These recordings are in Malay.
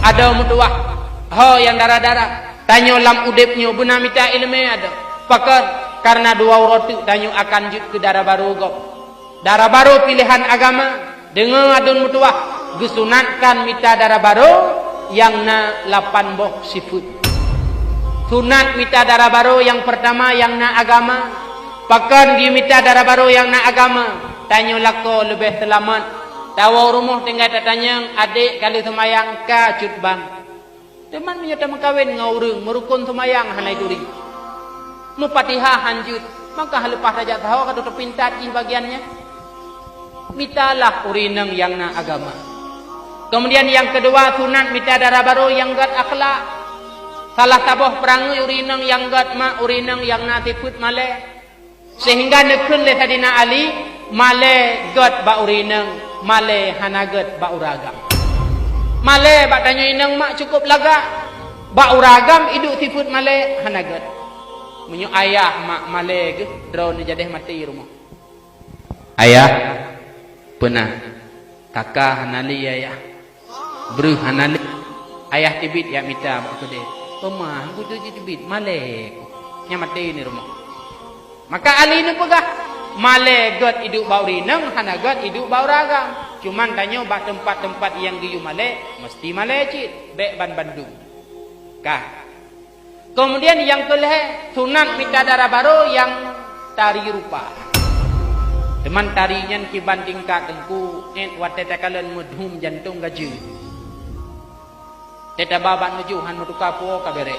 ada mutuah ho yang darah-darah tanyo lam udipnyo buna mita ilmu ada pakar karena dua roti tanyo akan jut ke darah baru gop darah baru pilihan agama dengan adun mutuah gesunatkan mita darah baru yang na 8 boh sifut sunat mita darah baru yang pertama yang na agama pakar di mita darah baru yang na agama tanyo lako lebih selamat tawa rumah tinggal tatanya adik kali semayang ka cut bang teman menyata mengkawin ngaurung merukun semayang hanai duri mupatiha hanjut maka lepas saja tahu kado terpintat di bagiannya mitalah urineng yang na agama kemudian yang kedua sunat mita darah baru yang gat akhlak salah tabuh perangai urineng yang gat ma urineng yang na tiput male sehingga nekun le sadina Ali male gat ba urineng male hanagat ba uragam male ba tanya inang mak cukup laga ba uragam iduk tiput male hanagat menyo ayah mak male ke drone jadeh mati rumah ayah pernah kakak hanali ayah bru hanali ayah tibit ya mita mak kode pemah butuh tibit male nya mati ni rumah maka Ali ni pegah male got iduk bauri nang hanagat iduk bauragam cuman tanya bah tempat-tempat yang giyu male mesti male cit bek ban Bandung kah kemudian yang kelih sunat mita darah baru yang tari rupa teman tarinya kiban tingkat tengku net wateta kalen mudhum jantung gaju teta baban nujuhan mutuka po kabere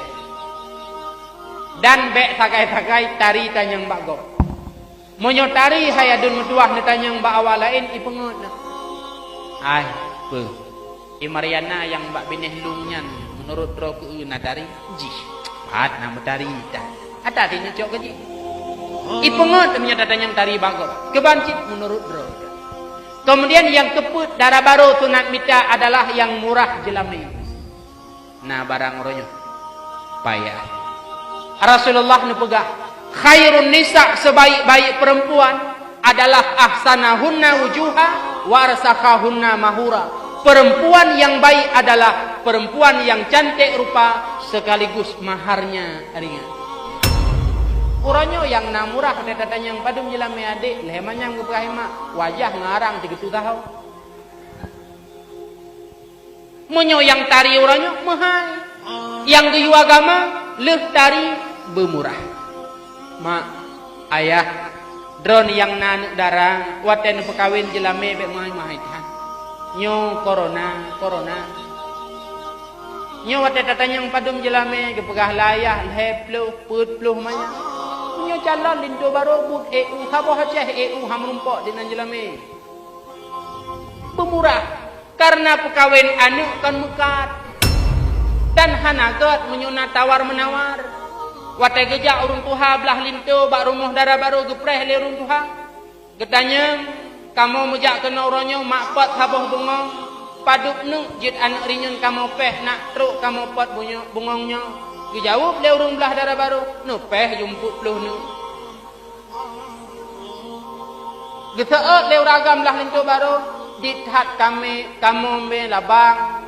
dan bek sakai-sakai tari tanyang bagok monyo tari hayadun mutuah netanyang ba awal lain ipengut ai pe Mariana yang mbak bineh lungnyan menurut roku na tari ji pat nama tari ta ada di nyocok gaji ipengut menyata tanyang tari bagok kebancit menurut ro kemudian yang keput darah baru sunat mita adalah yang murah jelami nah barang ronyo payah Rasulullah nepegah khairun nisa sebaik-baik perempuan adalah ahsanahunna wujuha warsakahunna mahura perempuan yang baik adalah perempuan yang cantik rupa sekaligus maharnya ringan uranyo yang namurah kata-kata yang padum jelame adik lehemanya ngepahima wajah ngarang 30 tahun monyo yang tari uranyo mahal yang diyu agama leh tari bermurah mak ayah drone yang nanuk darah waten pekawin jelame bek mahai-mahaitan nyo corona nyo waten tatanya yang padum jelame gepegah layah lepluh putluh manya nyo calon lindo baru but EU saboh aceh EU hamrumpok dinan jelame bermurah karena pekawin anu kan mekat dan hanagat menyuna tawar menawar watai gejak urung tuha belah lintu bak rumah darah baru gepreh le urung tuha getanya kamu mejak kena uronyo mak pot saboh bungong paduk nu jit anak rinyun kamu peh nak truk kamu pot bungongnya gejawab le urung belah darah baru nu peh jumput pluh nu geseut le uragam belah lintu baru dithat kamu me labang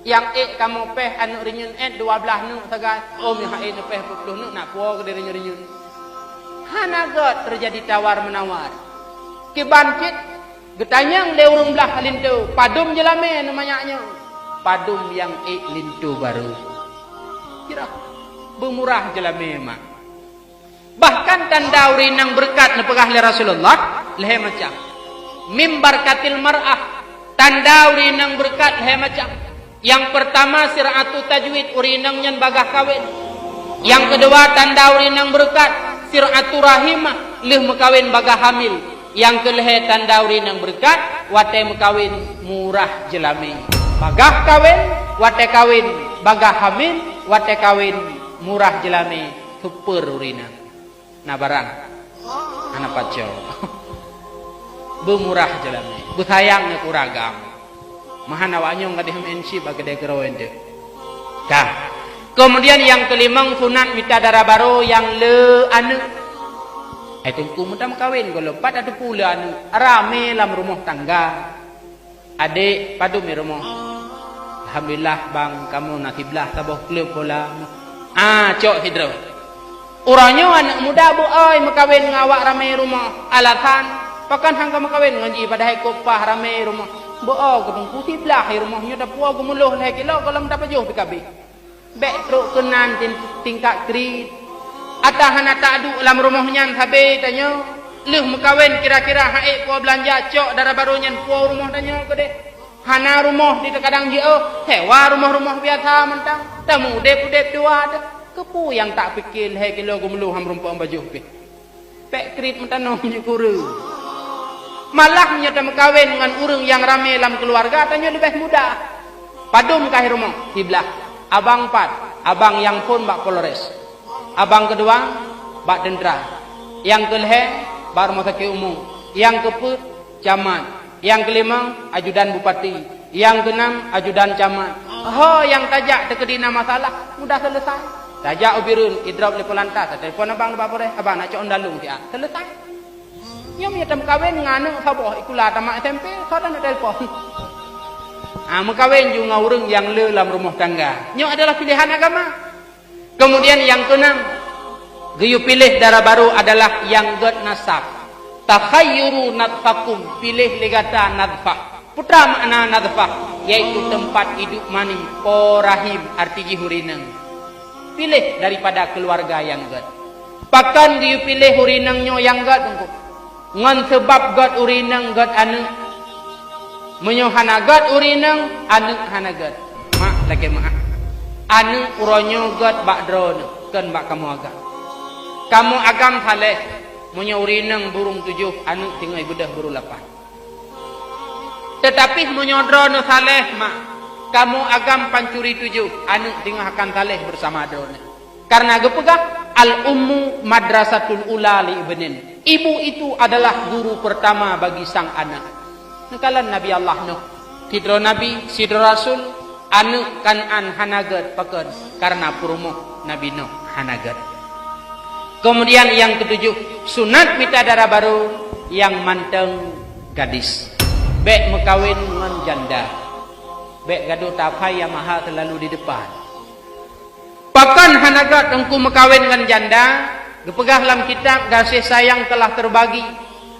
yang kamu peh anu rinyun 12 nu sagat om yang nu peh 10 nu nak puo ke rinyun hanagot terjadi tawar menawar kibancit getanyang leurung belah lintu padum jelame namanya padum yang lintu baru kira bermurah jelame mak bahkan tanda urinang berkat nepegah le Rasulullah lehe macam mimbar katil mar'ah tanda urinang berkat lehe macam yang pertama siratu tajwid urinang nyan bagah kawin yang kedua tanda urinang berkat siratu rahimah leh mekawin bagah hamil yang kelih tanda urinang berkat wate mekawin murah jelami bagah kawin wate kawin bagah hamil wate kawin murah jelami super urinang nah barang anak paco bermurah jelami bersayangnya kuragam mahanawanya nggak dihem bagi dekerawan deh. Kah. Kemudian yang kelima sunat mita darah baru yang le anu. Itu kumudam kawin kalau 4 atau pula anu rame lam rumah tangga. Adik padu mi rumah. alhamdulillah bang kamu nasiblah tabuh klub bola. Cok hidro. Orangnya anak muda bu oi makawin ngawak ramai rumah alatan. Pakan hang ka makawin ngaji padahal kopah ramai rumah. Bu oi kudung putih belah rumahnya dah puas gumuluh lah kilo kalau mendapat jauh PKB. Bek truk kenan tingkat krit. Atahan tak adu dalam rumahnya habis tanya. Leh makawin kira-kira haik puas belanja cok darah barunya puas rumah tanya ke deh. Hana rumah di terkadang jauh, hewa rumah-rumah biasa mentang. Tamu udep-udep dua ada. Kepu yang tak fikir hai kilo gumulu ham rumput baju pe. Pek krit mentano je kuru. Malah nyata makawin dengan urang yang ramai dalam keluarga tanya lebih mudah. Padum kah rumah sebelah. Abang pat, abang yang pun bak Polres. Abang kedua bak tentera. Yang kelih bak rumah sakit umum. Yang keempat camat. Yang kelima, ajudan bupati. Yang keenam, ajudan camat. Yang tajak terkedina masalah, mudah selesai. Tajak ubirun, idrap lepo lantas. Telepon abang lepas boleh, abang nak cok ondalung dia. Selesai. Nyom ya tem kawin nganu saboh ikulah tamat SMP, saudara nak telepon. Mengkawin juga orang yang le dalam rumah tangga. Nyom adalah pilihan agama. Kemudian yang keenam, gayu pilih darah baru adalah yang god nasab. Takhayyuru nadfakum, pilih legata nadfah. Putra makna nadfah, yaitu tempat hidup mani, porahim, arti jihurineng. Pilih daripada keluarga yang god. Pakan dia pilih hurinengnya yang god. Ngan sebab god urineng god anu. Menyohana god urineng, anu hana god. Mak lagi mak. Anu uronyo god bak drone, kan bak kamu agam. Kamu agam saleh. Munya urineng burung 7, anu tinggal bedah burung 8. Tetapi menyodro no saleh mak. Kamu agam pancuri 7, anu tinggal akan saleh bersama drone. Karena gepegah al-ummu madrasatul ula li ibnin. Ibu itu adalah guru pertama bagi sang anak. Nekalan Nabi Allah Nuh. Sidro Nabi, sidro Rasul, anu kan an hanagat pakan. Karena purumuh Nabi Nuh hanagat. Kemudian yang ketujuh, sunat bidadara baru yang manteng gadis. Bek mekawin dengan janda. Bek gaduh tapai yang mahal terlalu di depan. Pakan hanagat engku mekawin dengan janda. Gepegah dalam kitab kasih sayang telah terbagi.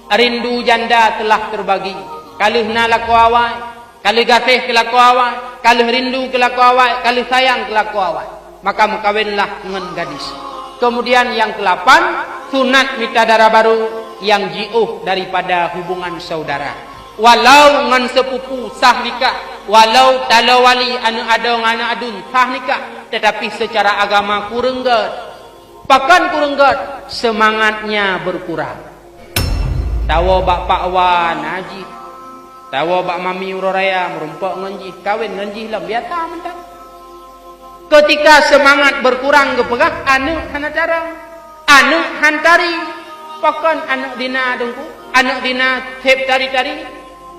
Rindu janda telah terbagi. Kalih na laku awak, kalih kasih ke laku awak, kalih rindu ke laku awak, kalih sayang ke laku awak. Maka mekawinlah dengan gadis. Kemudian yang ke-8, sunat mitadara baru yang jiuh daripada hubungan saudara. Walau ngan sepupu sah nikah, walau tala wali anu ada ngana adun sah nikah, tetapi secara agama kurang gad. Pakan kurang gad, semangatnya berkurang. Tawa bak pak wan haji, tawa bak mami uroraya merumpak nganji, kawin nganji lah biasa mentang. Ketika semangat berkurang kepegah, anu hana cara, anu hantari, pakan anu dina dengku, anu dina tep tari-tari,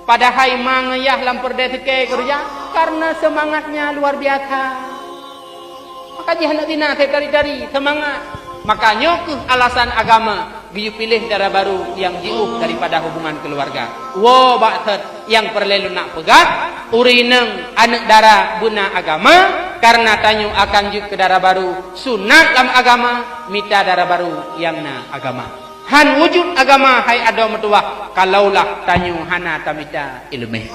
padahal mangayah lampur deseke kerja, karena semangatnya luar biasa. Maka dia anu dina tep tari-tari, semangat. Makanya ke alasan agama, biu pilih darah baru yang jiuh daripada hubungan keluarga. Wo bakter yang perlu nak pegat, urineng anak darah guna agama. Karena tanyu akan juk ke darah baru sunat dalam agama, mita darah baru yang na agama. Han wujud agama hai ada metuah kalaulah tanyu hana tamita ilmu.